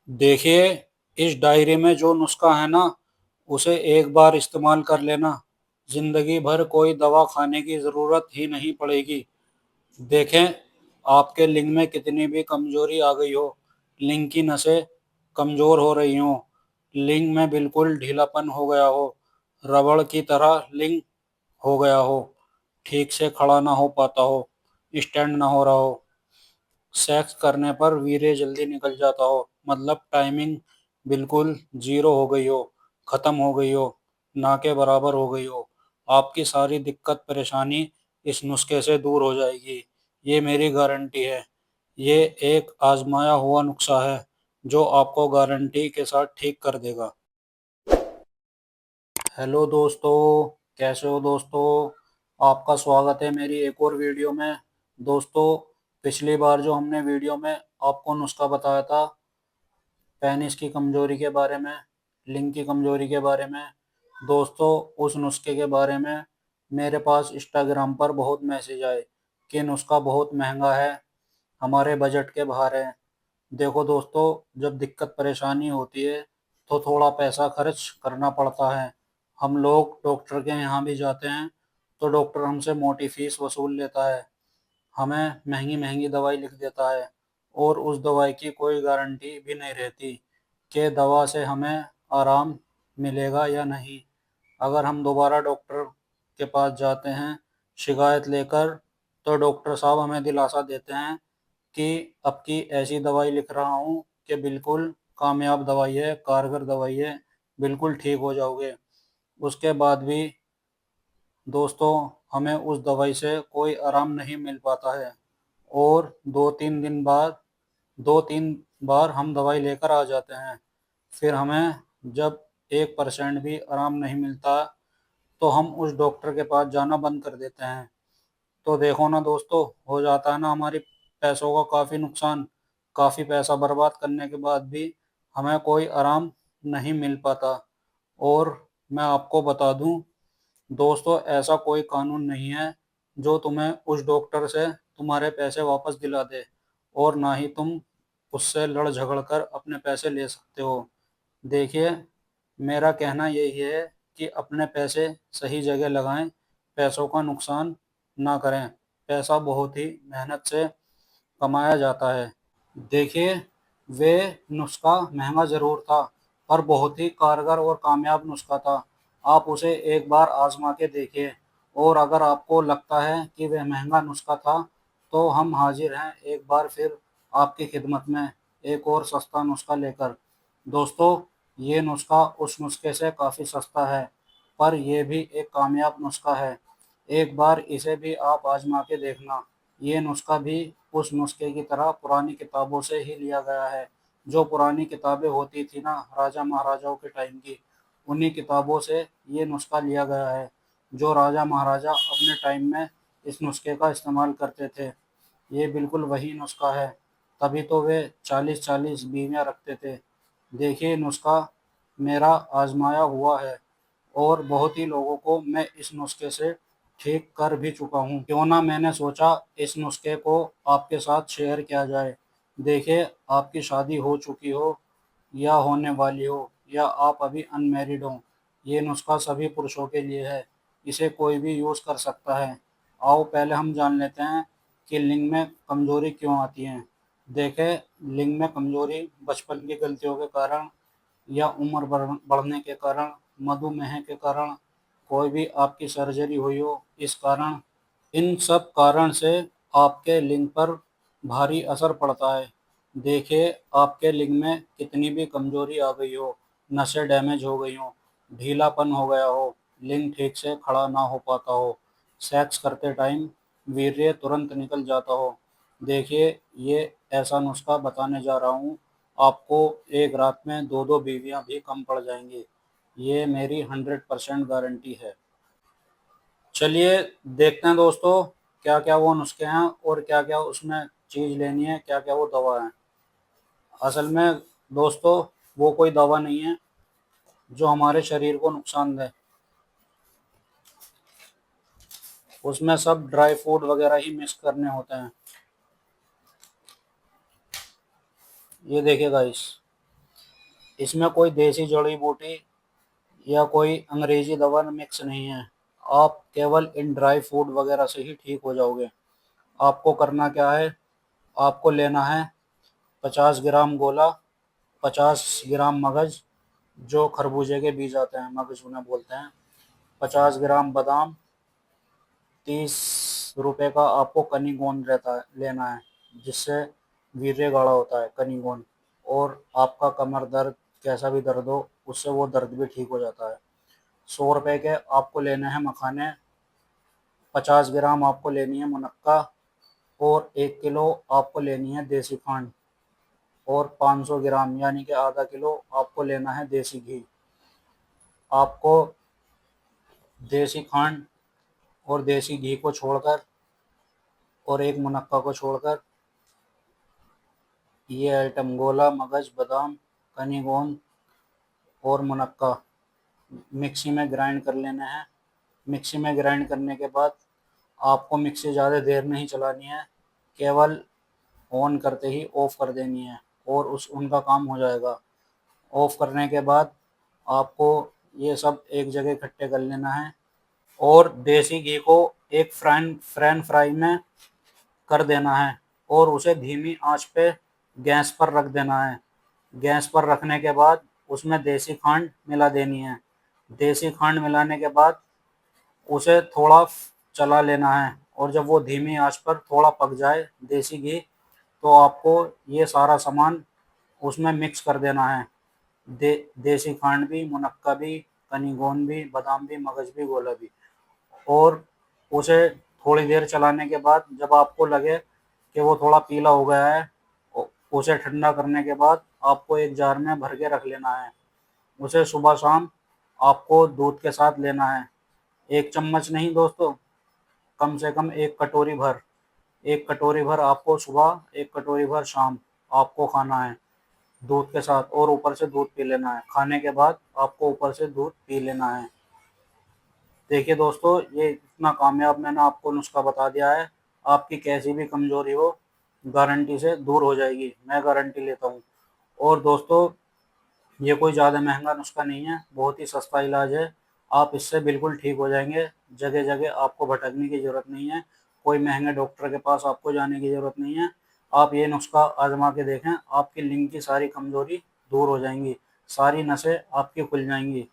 देखिए, इस डायरी में जो नुस्खा है ना, उसे एक बार इस्तेमाल कर लेना, जिंदगी भर कोई दवा खाने की जरूरत ही नहीं पड़ेगी। देखें, आपके लिंग में कितनी भी कमजोरी आ गई हो, लिंग की नसें कमजोर हो रही हो, लिंग में बिल्कुल ढीलापन हो गया हो, रबड़ की तरह लिंग हो गया हो, ठीक से खड़ा ना हो पाता हो, स्टैंड ना हो रहा हो, सेक्स करने पर वीर्य जल्दी निकल जाता हो, मतलब टाइमिंग बिल्कुल जीरो हो गई हो, खत्म हो गई हो, ना के बराबर हो गई हो, आपकी सारी दिक्कत परेशानी इस नुस्खे से दूर हो जाएगी। ये मेरी गारंटी है। ये एक आजमाया हुआ नुस्खा है जो आपको गारंटी के साथ ठीक कर देगा। हेलो दोस्तों, कैसे हो दोस्तों? आपका स्वागत है मेरी एक और वीडियो में। दोस्तों, पिछली बार जो हमने वीडियो में आपको नुस्खा बताया था पेनिस की कमजोरी के बारे में, लिंग की कमजोरी के बारे में, दोस्तों उस नुस्खे के बारे में मेरे पास इंस्टाग्राम पर बहुत मैसेज आए कि नुस्खा बहुत महंगा है, हमारे बजट के बाहर है। देखो दोस्तों, जब दिक्कत परेशानी होती है तो थोड़ा पैसा खर्च करना पड़ता है। हम लोग डॉक्टर के यहाँ भी जाते हैं तो डॉक्टर हमसे मोटी फीस वसूल लेता है, हमें महंगी महंगी दवाई लिख देता है, और उस दवाई की कोई गारंटी भी नहीं रहती कि दवा से हमें आराम मिलेगा या नहीं। अगर हम दोबारा डॉक्टर के पास जाते हैं शिकायत लेकर, तो डॉक्टर साहब हमें दिलासा देते हैं कि अब की ऐसी दवाई लिख रहा हूँ कि बिल्कुल कामयाब दवाई है, कारगर दवाई है, बिल्कुल ठीक हो जाओगे। उसके बाद भी दोस्तों हमें उस दवाई से कोई आराम नहीं मिल पाता है, और दो तीन बार हम दवाई लेकर आ जाते हैं, फिर हमें जब 1% भी आराम नहीं मिलता तो हम उस डॉक्टर के पास जाना बंद कर देते हैं। तो देखो ना दोस्तों, हो जाता है ना हमारी पैसों का काफ़ी नुकसान। काफ़ी पैसा बर्बाद करने के बाद भी हमें कोई आराम नहीं मिल पाता। और मैं आपको बता दूं दोस्तों, ऐसा कोई कानून नहीं है जो तुम्हें उस डॉक्टर से तुम्हारे पैसे वापस दिला दे, और ना ही तुम उससे लड़ झगड़ कर अपने पैसे ले सकते हो। देखिए, मेरा कहना यही है कि अपने पैसे सही जगह लगाएं, पैसों का नुकसान ना करें। पैसा बहुत ही मेहनत से कमाया जाता है। देखिए, वे नुस्खा महंगा जरूर था, पर बहुत ही कारगर और कामयाब नुस्खा था। आप उसे एक बार आजमा के देखिए, और अगर आपको लगता है कि वह महंगा नुस्खा था तो हम हाजिर हैं एक बार फिर आपकी खिदमत में एक और सस्ता नुस्खा लेकर। दोस्तों, ये नुस्खा उस नुस्खे से काफ़ी सस्ता है, पर यह भी एक कामयाब नुस्खा है। एक बार इसे भी आप आजमा के देखना। ये नुस्खा भी उस नुस्खे की तरह पुरानी किताबों से ही लिया गया है। जो पुरानी किताबें होती थी ना राजा महाराजाओं के टाइम की, उन्हीं किताबों से ये नुस्खा लिया गया है। जो राजा महाराजा अपने टाइम में इस नुस्खे का इस्तेमाल करते थे, ये बिल्कुल वही नुस्खा है। तभी तो वे 40-40 बीवियाँ रखते थे। देखिए, नुस्खा मेरा आजमाया हुआ है, और बहुत ही लोगों को मैं इस नुस्खे से ठीक कर भी चुका हूँ। क्यों ना मैंने सोचा इस नुस्खे को आपके साथ शेयर किया जाए। देखिए, आपकी शादी हो चुकी हो या होने वाली हो, या आप अभी अनमैरिड हो, ये नुस्खा सभी पुरुषों के लिए है। इसे कोई भी यूज़ कर सकता है। आओ पहले हम जान लेते हैं कि लिंग में कमजोरी क्यों आती है। देखें, लिंग में कमजोरी बचपन की गलतियों के कारण, या उम्र बढ़ने के कारण, मधुमेह के कारण, कोई भी आपकी सर्जरी हुई हो इस कारण, इन सब कारण से आपके लिंग पर भारी असर पड़ता है। देखिए, आपके लिंग में कितनी भी कमजोरी आ गई हो, नसें डैमेज हो गई हो, ढीलापन हो गया हो, लिंग ठीक से खड़ा ना हो पाता हो, सेक्स करते टाइम वीर्य तुरंत निकल जाता हो, देखिए, ये ऐसा नुस्खा बताने जा रहा हूँ, आपको एक रात में दो दो बीवियाँ भी कम पड़ जाएंगी। ये मेरी 100% गारंटी है। चलिए देखते हैं दोस्तों, क्या क्या वो नुस्खे हैं और क्या क्या उसमें चीज़ लेनी है, क्या क्या वो दवा है। असल में दोस्तों, वो कोई दवा नहीं है जो हमारे शरीर को नुकसान दे। उसमें सब ड्राई फ्रूट वगैरह ही मिक्स करने होते हैं। ये देखिए गाइस, इसमें कोई देसी जड़ी बूटी या कोई अंग्रेजी दवा मिक्स नहीं है। आप केवल इन ड्राई फ्रूट वगैरह से ही ठीक हो जाओगे। आपको करना क्या है, आपको लेना है 50 ग्राम गोला, 50 ग्राम मगज, जो खरबूजे के बीज आते हैं मगज उन्हें बोलते हैं, 50 ग्राम बादाम, 30 रुपए का आपको कनीगोंद रहता है लेना है, जिससे वीर्य गाढ़ा होता है कनीगोंद, और आपका कमर दर्द कैसा भी दर्द हो उससे वो दर्द भी ठीक हो जाता है। 100 रुपए के आपको लेने हैं मखाने, 50 ग्राम आपको लेनी है मुनक्का, और 1 किलो आपको लेनी है देसी खांड, और 500 ग्राम यानी कि आधा किलो आपको लेना है देसी घी। आपको देसी खांड और देसी घी को छोड़कर और एक मुनक्का को छोड़कर ये आइटम गोला, मगज, बादाम, कनीगोंद और मुनक्का मिक्सी में ग्राइंड कर लेना है। मिक्सी में ग्राइंड करने के बाद आपको मिक्सी ज़्यादा देर नहीं चलानी है, केवल ऑन करते ही ऑफ कर देनी है और उस उनका काम हो जाएगा। ऑफ करने के बाद आपको ये सब एक जगह इकट्ठे कर लेना है, और देसी घी को एक फ्रैन फ्राई में कर देना है और उसे धीमी आंच पे गैस पर रख देना है। गैस पर रखने के बाद उसमें देसी खांड मिला देनी है। देसी खांड मिलाने के बाद उसे थोड़ा चला लेना है, और जब वो धीमी आंच पर थोड़ा पक जाए देसी घी, तो आपको ये सारा सामान उसमें मिक्स कर देना है। देसी खांड भी, मुनक्का भी, कनीगोंद भी, बादाम भी, मगज भी, गोला भी, और उसे थोड़ी देर चलाने के बाद जब आपको लगे कि वो थोड़ा पीला हो गया है, उसे ठंडा करने के बाद आपको एक जार में भर के रख लेना है। उसे सुबह शाम आपको दूध के साथ लेना है। एक चम्मच नहीं दोस्तों, कम से कम एक कटोरी भर, एक कटोरी भर आपको सुबह, एक कटोरी भर शाम आपको खाना है दूध के साथ, और ऊपर से दूध पी लेना है। खाने के बाद आपको ऊपर से दूध पी लेना है। देखिए दोस्तों, ये इतना कामयाब मैंने आपको नुस्खा बता दिया है। आपकी कैसी भी कमजोरी हो गारंटी से दूर हो जाएगी, मैं गारंटी लेता हूँ। और दोस्तों, ये कोई ज़्यादा महंगा नुस्खा नहीं है, बहुत ही सस्ता इलाज है। आप इससे बिल्कुल ठीक हो जाएंगे। जगह जगह आपको भटकने की ज़रूरत नहीं है, कोई महंगे डॉक्टर के पास आपको जाने की ज़रूरत नहीं है। आप ये नुस्खा आजमा के देखें, आपकी लिंग की सारी कमजोरी दूर हो जाएंगी, सारी नसें आपकी खुल जाएंगी,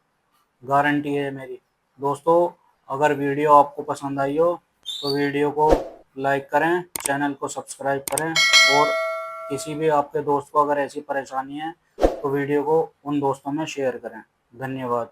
गारंटी है मेरी। दोस्तों, अगर वीडियो आपको पसंद आई हो तो वीडियो को लाइक करें, चैनल को सब्सक्राइब करें, और किसी भी आपके दोस्त को अगर ऐसी परेशानी है तो वीडियो को उन दोस्तों में शेयर करें। धन्यवाद।